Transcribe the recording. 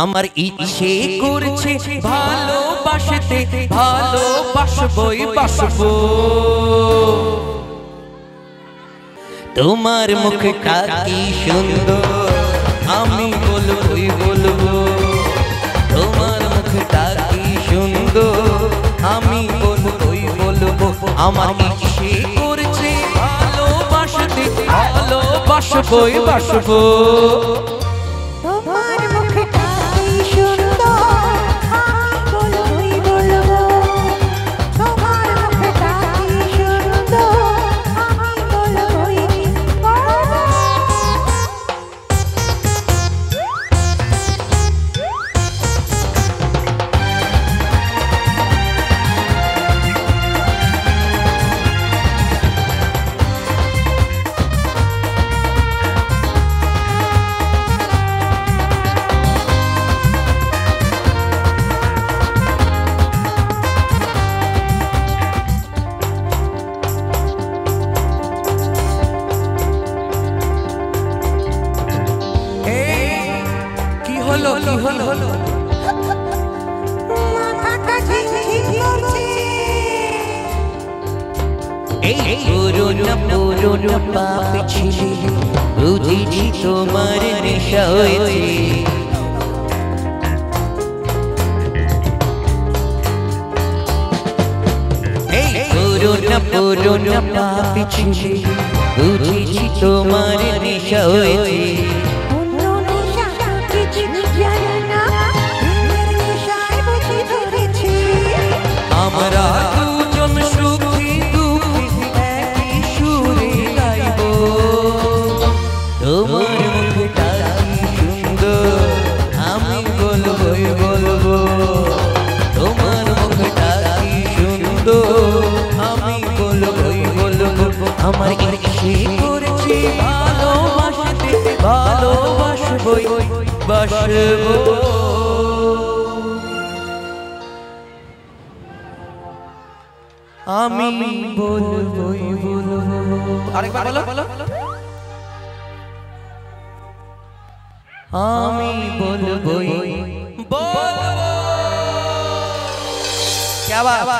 আমার ইচ্ছে করছে ভালোবাসতে, ভালোবাসবই বাসবো। তোমার মুখটা কি সুন্দর, আমি বলবই বলবো। তোমার মুখটা কি সুন্দর, আমি বলবই বলবো। আমার ইচ্ছে করছে ভালোবাসতে, ভালোবাসবই বাসবো। তোমার মুখটা কি সুন্দর, আমি বলবই বলবো। তোমার মুখটা কি সুন্দর, আমি বলবই বলবো। মাথাটা ঝিমঝিম করছে। এই পুরোনো পুরোনো পাপ ছিলে, বুঝেছি তোমার নেশা হয়েছে। এই পুরোনো পুরোনো পাপ ছিলে, বুঝেছি তোমার নেশা হয়েছে। অন্য নেশা কিছু জানি না, প্রেমের নেশায় বুঝি ধরেছি। আমরা দুজন সুখী দুঃখী একই সুরে গাইব। তোমার মুখটা কি সুন্দর, আমি বলবই বলবো। তোমার মুখটা কি সুন্দর, আমি বলবই বলবো। আমার ইচ্ছে করছে ভালোবাসতে, ভালোবাসবই বাসবো। আমি বলবই বলবো। আরেকবার বলো। আমি বলবই বলবো। क्या बात।